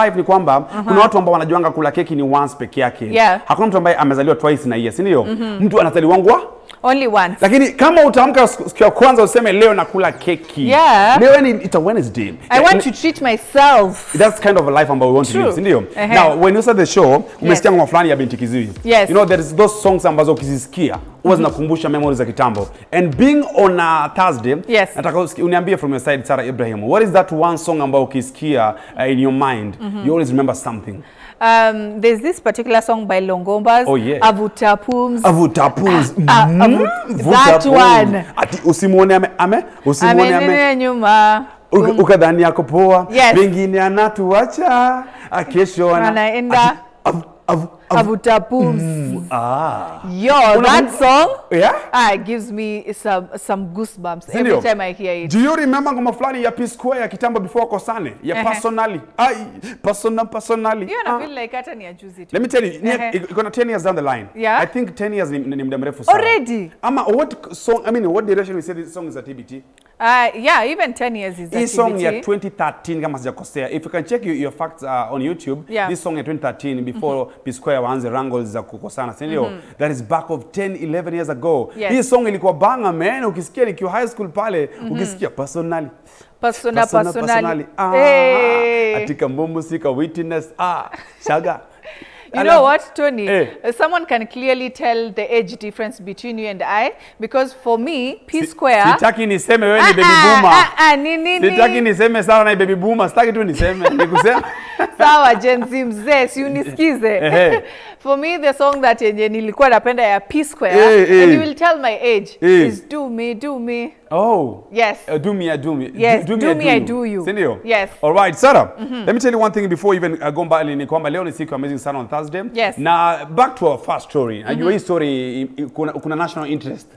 Life ni kwamba kuna watu ambao wanajuanga kula keki ni once peke yake. Hakuna mtu ambaye amezaliwa twice na yes, ndio? Mtu anazaliwa only once. Lakini kama utaamka siku ya kwanza useme leo nakula keki. Leo ni it's a Wednesday. I want to treat myself. That's kind of a life ambayo we want to live, ndio? Now when you start the show, umesikia ngoma fulani ya Binti Kiziwi. You know there is those songs ambazo ukizisikia huwa zinakumbusha memories za kitambo. And being on a Thursday, nataka uniambie from your side Sarah Ibrahim, what is that one song ambayo ukisikia in your mind, you always remember something? There's this particular song by Longombas, Avutapums. That one. Ati usimuone usimuone nyuma. Ukadhani yako poa, pengine anatuacha, kesho anaenda. Avutapums. Yo, that song gives me some goosebumps every time I hear it. Do you remember ngoma fulani ya P Square ya kitambo before kosane? Ya personally. Personally. You know, I feel like hata ni ajuzi tu. Let me tell you, it's gonna 10 years down the line. I think 10 years ni muda mrefu sana. Already? What song, I mean, what direction we say this song is a TBT? Even 10 years is a TBT. This song ya 2013 kama sijakosea. If you can check your facts on YouTube, this song ya 2013 before P Square waanze wrangles za kukosana, sindio? That is back of 10, 11 years ago. This song ilikuwa banga, man. Ukisikia nikiwa high school pale, ukisikia personally. Personally. Atika mbumu sika witness. Shaga. You know what, Tony? Someone can clearly tell the age difference between you and I, because for me, P Square. Sitaki niseme wewe ni baby boomer. Sitaki niseme sawa na baby boomer. Sitaki tu niseme. Nikusema. Sawa Gen Z mzee, si unisikize. For me, the song that nilikuwa napenda ya P Square, and you will tell my age, is Do Me. Oh. Yes. Do me, I do me. Yes, do me, I do you. Sindio? Yes. All right, Sarah. Let me tell you one thing before even go mbali ni kwamba leo ni siku amazing sana on Thursday. Yes. Na back to our first story. Najua hii story kuna national interest.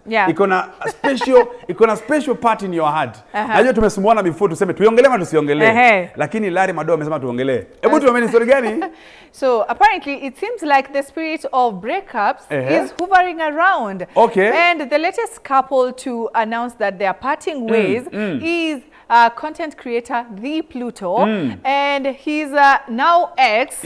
Iko na special part in your heart. Najua tumesumbuana before tuseme tuiongelee ama tusiongelee. Lakini Larry Mado amesema tuongelee. Hebu tuambie story gani? So apparently it seems like the spirit of breakups is hovering around. And the latest couple to announce that they are parting ways is content creator The Pluto and his now ex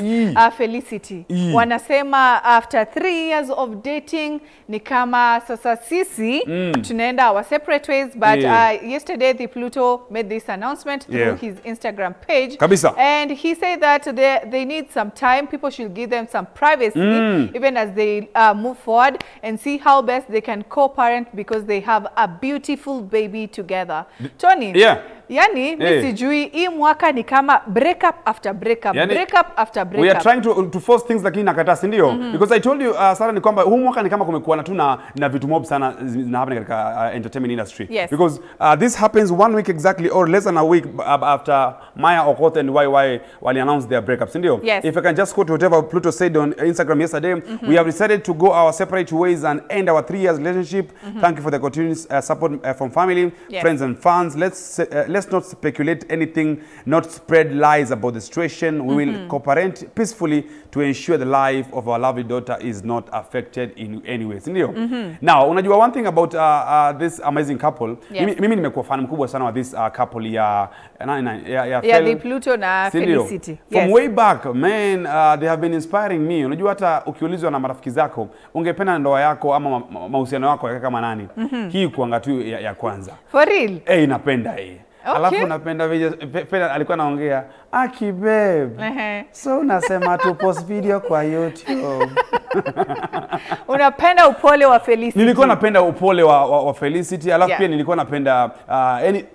Felicity. Wanasema after 3 years of dating ni kama sasa sisi tunaenda our separate ways, but yesterday The Pluto made this announcement through his Instagram page. And he said that they need some time, people should give them some privacy even as they move forward and see how best they can co-parent, because they have a beautiful baby together. Tony, yani sijui hii mwaka ni kama breakup after breakup, breakup after breakup. We are trying to force things lakini nakata, ndio? Because I told you Sarah ni kwamba huu mwaka ni kama kumekuwa na tu na vitu mob sana zina happen katika entertainment industry. Because this happens 1 week exactly or less than a week after Maya Okoth and YY wali announced their breakups, ndio? If I can just quote whatever Pluto said on Instagram yesterday, we have decided to go our separate ways and end our 3 years relationship. Thank you for the continuous support from family, friends and fans. Let's not speculate anything, not spread lies about the situation. We will cooperate peacefully to ensure the life of our lovely daughter is not affected in any way. Sindio? Now, unajua one thing about this amazing couple. Mimi nimekuwa fan mkubwa sana wa this couple ya The Pluto na Felicity. From way back, man, they have been inspiring me. Unajua hata ukiulizwa na marafiki zako, ungependa ndoa yako ama mahusiano yako yakae kama nani? Hii kuanga tu ya kwanza. For real? Napenda Alafu napenda Fela alikuwa anaongea, "Aki babe." So unasema tu post video kwa YouTube. Unapenda upole wa Felicity? Nilikuwa napenda upole wa Felicity, alafu pia nilikuwa napenda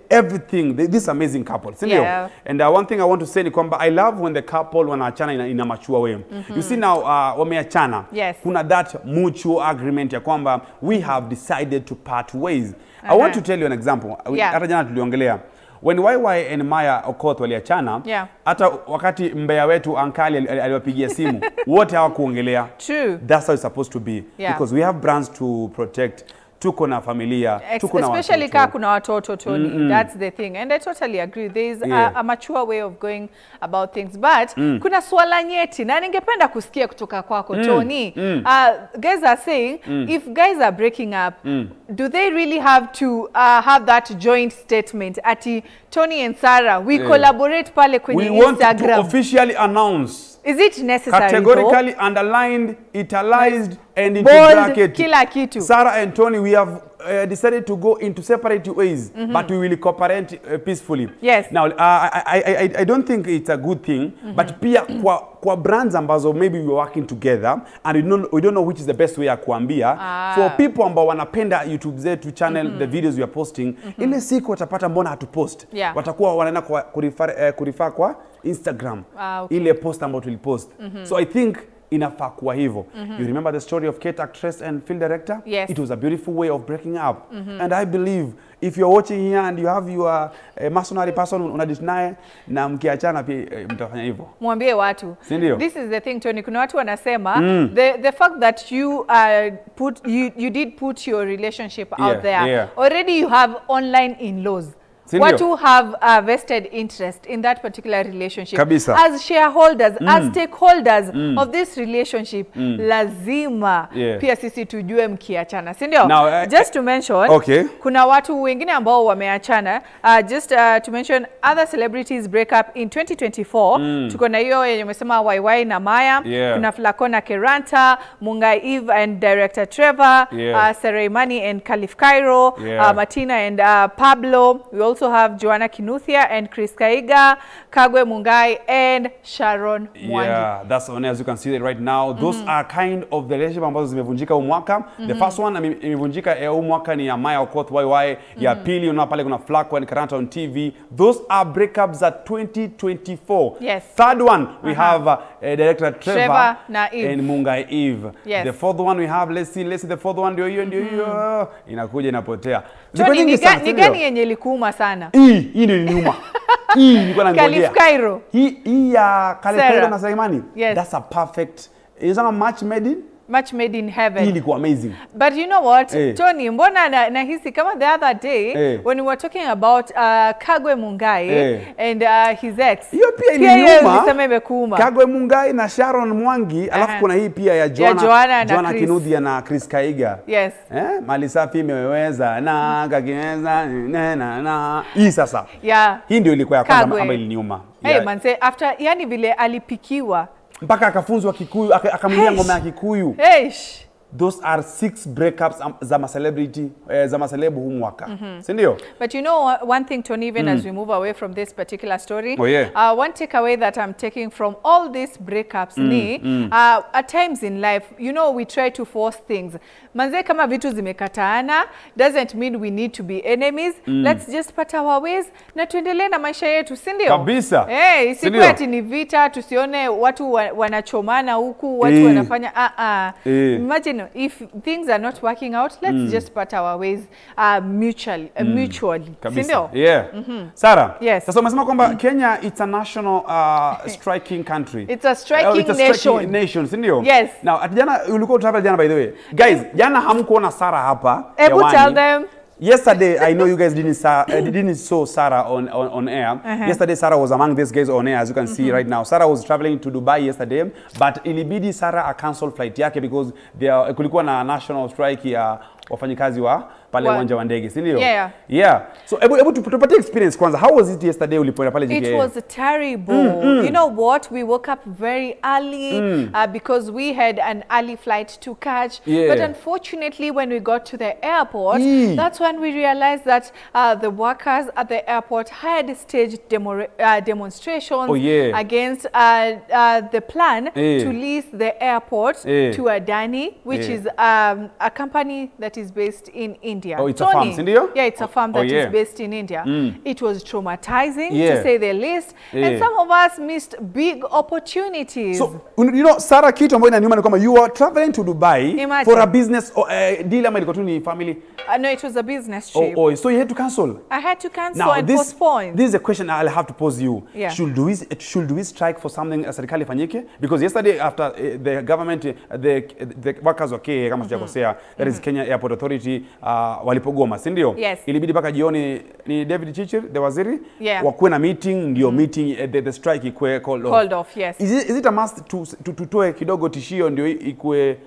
everything, this amazing couple, sindio? And one thing I want to say ni kwamba I love when the couple wanaachana in a mature way. You see now wameachana, kuna that mutual agreement ya kwamba we have decided to part ways. I want to tell you an example. Hata jana tuliongelea when YY and Maya Okoth waliachana, hata wakati mbea wetu Ankali aliwapigia simu, wote hawakuongelea. True. That's how it's supposed to be. Because we have brands to protect. tuko na familia, tuko na watoto. Especially kama kuna watoto, Tony. That's the thing. And I totally agree. There is a mature way of going about things. But kuna swala nyeti na ningependa kusikia kutoka kwako, Tony. Guys are saying if guys are breaking up, do they really have to have that joint statement ati Tony and Sarah, we collaborate pale kwenye Instagram? We want to officially announce. Is it necessary? Categorically underlined, italiced, and into bracket. Kila kitu. Sarah and Tony, we have decided to go into separate ways, but we will cooperate peacefully. Yes. Now, I don't think it's a good thing, but pia kwa brands ambazo maybe we're working together and we don't know which is the best way ya kuambia. For people ambao wanapenda YouTube zetu channel, the videos we are posting, ile siku watapata mbona hatupost. Watakuwa wanaenda kurifa kwa Instagram. Ile post ambayo tulipost. So I think inafaa kuwa hivyo. You remember the story of Kate, actress and film director? Yes. It was a beautiful way of breaking up. And I believe if you're watching here and you have your mercenary person unadisnae na mkiachana pia mtafanya hivyo. Mwambie watu. Sindio? This is the thing, Tony. Kuna watu wanasema the fact that you you did put your relationship out there. Already you have online in-laws. Watu have a vested interest in that particular relationship. Kabisa. As shareholders, as stakeholders of this relationship, lazima pia sisi tujue mkiachana. Sindio? Now, just to mention, kuna watu wengine ambao wameachana. Just to mention, other celebrities break up in 2024. Tuko na hiyo yenye umesema YY na Maya. Kuna Flacco na Keranta, Mungai Eve and director Trevor, Sereimani and Khalif Cairo, Martina and Pablo. We also have Joanna Kinuthia and Chris Kaiga, Kagwe Mungai and Sharon Mwangi. Yeah, that's on as you can see it right now. Those are kind of the relationship ambazo zimevunjika huu mwaka. The first one imevunjika huu mwaka ni ya Maya Okoth YY, ya pili unaona pale kuna Flacco and Karanta on TV. Those are breakups at 2024. Yes. Third one we have director Trevor and Mungai Eve. Yes. The fourth one we have let's see the fourth one ndio hiyo inakuja inapotea. Ni gani yenye ilikuuma sana? Hii ndio niuma. Hii nilikuwa nangojea. Khalif Cairo. Hii ya Khalif Cairo na Sereimani. That's a perfect. Is a match made in heaven. Hii ilikuwa amazing. But you know what, Tony, mbona nahisi kama the other day when we were talking about Kagwe Mungai and his ex. Hiyo pia iliuma. Kagwe Mungai na Sharon Mwangi, alafu kuna hii pia ya Joanna Kinuthia na Chris Kaiga. Yes. Mali safi imeweza na kakimeza na hii sasa. Hii ndio ilikuwa ya kwanza ambayo iliniuma. Manze, after yani vile alipikiwa mpaka akafunzwa Kikuyu, akamlia ngoma ya Kikuyu. Those are 6 breakups za ma-celebrity, za ma-celebu huu mwaka. Sindio? But you know one thing, Tony, even as we move away from this particular story, one takeaway that I'm taking from all these breakups at times in life, you know, we try to force things. Manze kama vitu zimekataana doesn't mean we need to be enemies. Let's just put our ways na tuendelee na maisha yetu, sindio? Kabisa. Isikuwe ati ni vita, tusione watu wanachomana huku, watu wanafanya imagine if things are not working out, let's just put our ways mutually. Sindio? Sarah, yes. Sasa umesema kwamba Kenya it's a national striking country. It's a striking nation, sindio? Yes. Now, jana ulikuwa travel jana by the way. Guys, jana hamkuona Sarah hapa. Tell them. Yesterday, I know you guys didn't saw Sarah on air. Yesterday, Sarah was among these guys on air, as you can see right now. Sarah was traveling to Dubai yesterday, but ilibidi Sarah a cancel flight yake because kulikuwa na national strike ya wafanyikazi wa pale uwanja wa ndege, si ndio? So able to tupatie experience kwanza. How was it yesterday ulipoenda pale JKA? It was terrible. You know what? We woke up very early because we had an early flight to catch. But unfortunately, when we got to the airport, that's when we realized that the workers at the airport had staged demonstrations against the plan to lease the airport to Adani, which is a company that is based in India. Oh, it's a farm, India? Yeah, it's a farm that is based in India. It was traumatizing, to say the least. And some of us missed big opportunities. So, you know, Sarah, kitu ambayo inaniuma ni kwamba you are traveling to Dubai for a business deal ama ilikuwa tu ni family No, it was a business trip. Oh, so you had to cancel? I had to cancel and postpone. This is a question I'll have to pose you. Yeah. Should we strike for something serikali fanyike? Because yesterday after the government, the workers wake, kama sijakosea, that is Kenya Airport Authority, walipogoma, si ndio? Yes. Ilibidi mpaka jioni ni David Chichir, the waziri, wakuwe na meeting, ndio meeting, the strike ikue called off. Yes. Is it a must tutoe kidogo tishio ndio ikue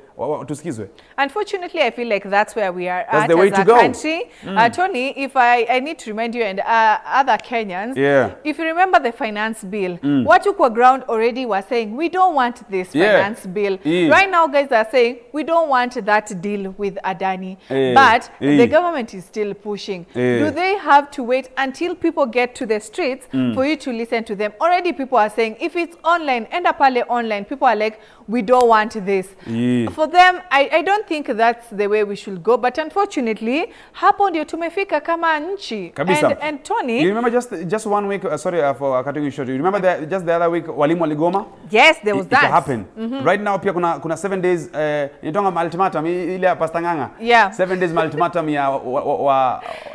tusikizwe? Unfortunately, I feel like that's where we are that's at the way as to a go. country. Tony, if I need to remind you and other Kenyans, if you remember the finance bill, what you were ground already was saying, we don't want this finance bill. Right now, guys are saying, we don't want that deal with Adani. But the government is still pushing. Do they have to wait until people get to the streets for you to listen to them? Already people are saying, if it's online, end up online, people are like, we don't want this. For them, I don't think that's the way we should go, but unfortunately, hapo ndio tumefika kama nchi. And Tony, you remember just 1 week, sorry for cutting you short, you remember just the other week, walimu waligoma? Yes, there was that. It happened. Right now, pia kuna 7 days, nitonga ultimatum, ile ya Pastor Nganga. 7 days ultimatum ya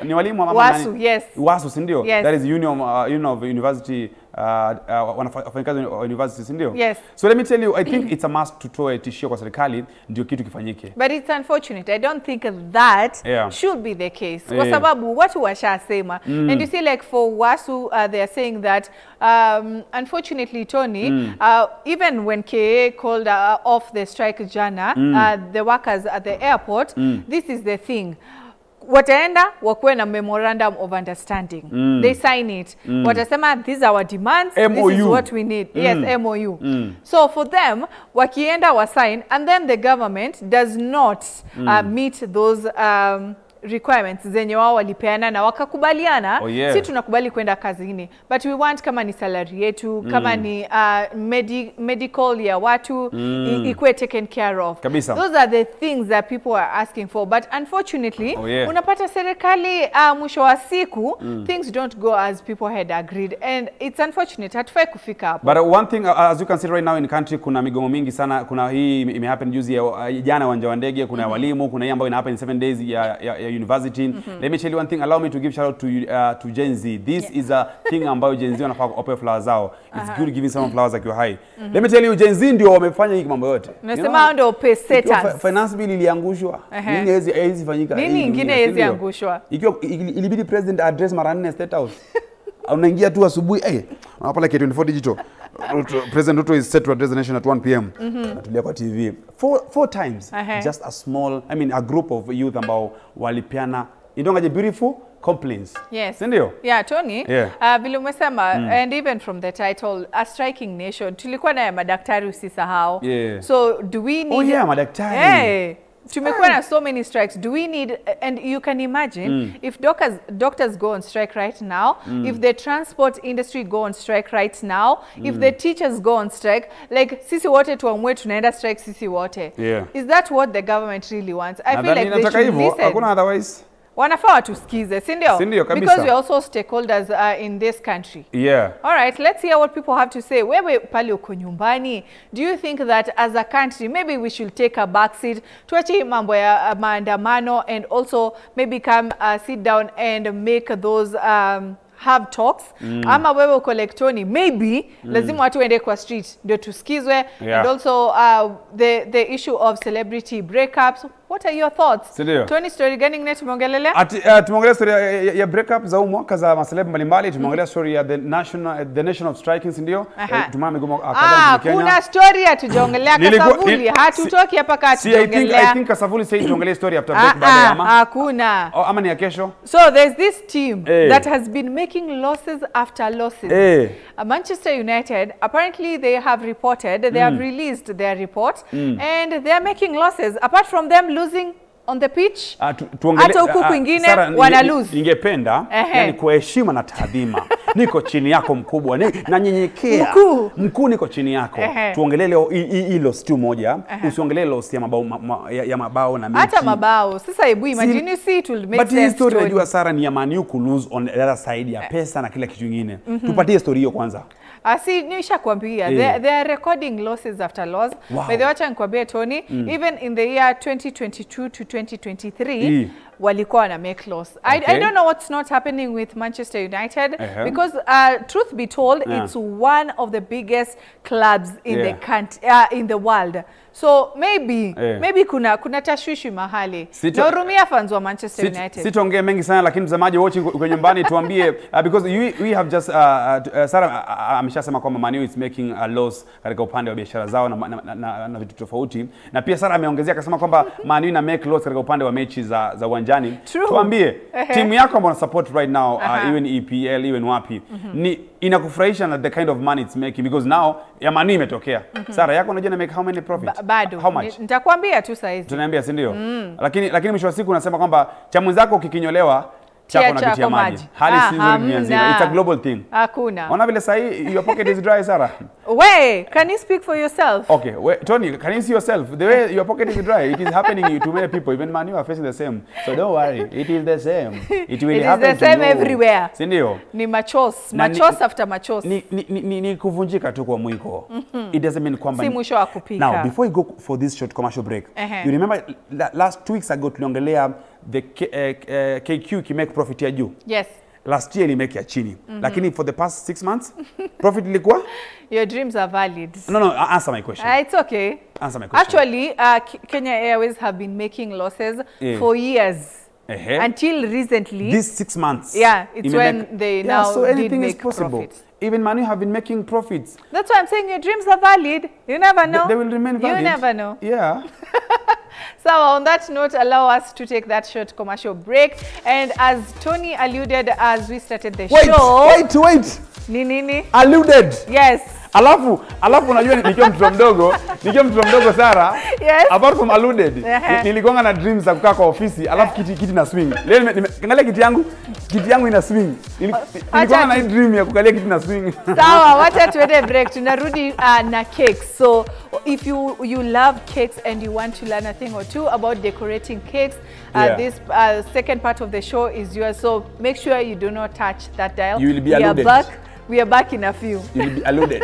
ni walimu wa mama nani? Yes. Wasu, sindio? That is Union of University, universities, sindio? Yes. So let me tell you, I think it's a must to toa tishio kwa serikali ndio kitu kifanyike. But it's unfortunate. I don't think that should be the case. Kwa sababu watu washasema. And you see, like for Wasu, they are saying that unfortunately, Tony, even when KA called off the strike jana, the workers at the airport, this is the thing. Wataenda wakuwe na memorandum of understanding. They sign it. Watasema, these are our demands. MOU. This is what we need. Yes, MOU. So for them, wakienda wa sign, and then the government does not meet those requirements zenye wao walipeana na wakakubaliana, si tunakubali kwenda kazini, but we want kama ni salary yetu, kama ni medical ya watu ikuwe taken care of. Those are the things that people are asking for, but unfortunately unapata serikali mwisho wa siku things don't go as people had agreed, and it's unfortunate. Hatufai kufika hapo. But one thing, as you can see right now in the country, kuna migomo mingi sana. Kuna hii imehappen juzi ya jana uwanja wa ndege, kuna walimu, kuna hii ambayo ina happen in 7 days ya university. Let me tell you one thing, allow me to give shout out to Gen Z. This is a thing ambayo Gen Z wanafaa open flowers zao. It's good giving someone flowers akiwa high. Let me tell you, Gen Z ndio wamefanya hii mambo yote. Nasema ndio pesetas. Finance bill iliangushwa. Nini hizi fanyika? Nini ingine hizi angushwa? Ikiwa ilibidi president address mara 4 State House. Unaingia tu asubuhi, unapata K24 digital. President Ruto is set to address the nation at 1 p.m. Natulia kwa TV. Four times. Just a small, a group of youth ambao walipiana. Indongaje beautiful complaints. Yes. Sindio? Yeah, Tony. Vile umesema, and even from the title, a striking nation, tulikuwa na madaktari usisahau. So do we need... madaktari. Tumekuwa na so many strikes. Do we need, and you can imagine, if doctors go on strike right now, if the transport industry go on strike right now, if the teachers go on strike, like sisi wote tuamue tunaenda strike sisi wote. Is that what the government really wants? I feel like they should listen. Hakuna otherwise. Wanafaa watusikize, sindio? Sindio kabisa. Because we are also stakeholders in this country. All right, let's hear what people have to say. Wewe pale uko nyumbani, do you think that as a country, maybe we should take a back seat, tuache mambo ya maandamano, and also maybe come sit down and make those have talks, ama wewe uko like Tony, maybe lazima watu waende kwa street ndio tusikizwe, and also the issue of celebrity breakups. What are your thoughts? Tony, story gani ngine tumeongelelea? Tumeongelea story ya breakup za mwaka za maceleb mbalimbali, tumeongelea story ya the nation of striking, ndio? Tumama migomo kadhaa Kenya. Kuna story hatujaongelea Kasavuli, hatutoki hapa kati tuongelea. I think Kasavuli said tuongelee story after break baada ama. Hakuna. Ama ni ya kesho. So there's this team that has been making losses after losses. Manchester United, apparently they have reported, they have released their report, and they are making losses. Apart from them losing on the pitch, hata huku kwingine wana lose. Ningependa yani kwa heshima na taadhima, niko chini yako mkubwa, na nyenyekea mkuu, niko chini yako. Tuongelee hilo tu moja, usiongelee loss ya mabao na mechi. Hata mabao. Sasa hebu imagine you see it will make sense. But story najua Sara ni ya Man U ku lose on the other side ya pesa na kila kitu kingine. Tupatie story hiyo kwanza. Asi nishakwambia they are recording losses after loss. By the way, nikwambia Tony, even in the year 2022 to 2023, walikuwa wana make loss. I don't know what's not happening with Manchester United because truth be told, it's one of the biggest clubs in the country, in the world. So maybe kuna tashwishi mahali. Naurumia fans wa Manchester United. Sitaongea mengi sana, lakini mtazamaji watching kwa nyumbani tuambie because we have just Sarah ameshasema kwamba Man U is making a loss katika upande wa biashara zao na vitu tofauti, na pia Sarah ameongezea akasema kwamba Man U ina make loss katika upande wa mechi za uwanjani. Tuambie timu yako ambayo support right now, even EPL even wapi, ni inakufurahisha na the kind of money it's making, because now ya Man U imetokea. Sarah yako unajua na make how many profit? Bado. How much? Nitakwambia tu saa hizi. Tunaambia si ndio? Lakini mwisho wa siku unasema kwamba cha mwenzako kikinyolewa chako na kitia maji. Hali si nzuri dunia nzima. It's a global thing. Hakuna. Ona vile sahi your pocket is dry, Sarah. Wait, can you speak for yourself? Okay, wait, Tony, can you see yourself? The way your pocket is dry, it is happening to many people. Even Man U are facing the same. So don't worry, it is the same. It will happen. It is the same everywhere. Si ndio? Ni machos, machos after machos. Ni kuvunjika tu kwa mwiko. It doesn't mean kwamba si mwisho wa kupika. Now, before we go for this short commercial break, you remember last 2 weeks ago tuliongelea the KQ ki make profit ya juu. Yes. Last year make ya chini. Lakini for the past 6 months, profit ilikuwa? Your dreams are valid. No, answer my question. It's okay. Answer my question. Actually, Kenya Airways have been making losses for years. Until recently. These 6 months. Yeah, it's when they now so anything did is make possible. profits. Even Man U have been making profits. That's why I'm saying your dreams are valid. You never know. They will remain valid. You never know. Yeah. So on that note, allow us to take that short commercial break. And as Tony alluded as we started the show. Wait. Nini? Alluded. Yes. Alafu unajua nikiwa mtoto mdogo Sarah, apart from alluded, nilikuwa na dreams za kukaa kwa ofisi, alafu kiti na swing. Leo angalia kiti yangu ina swing. Nilikuwa na dream ya kukalia kiti na swing. Sawa, wacha tuende break. Tunarudi na cakes. So if you love cakes and you want to learn a thing or two about decorating cakes, this second part of the show is yours. So make sure you do not touch that dial. You will be alluded. We are back in a few. You will be alluded.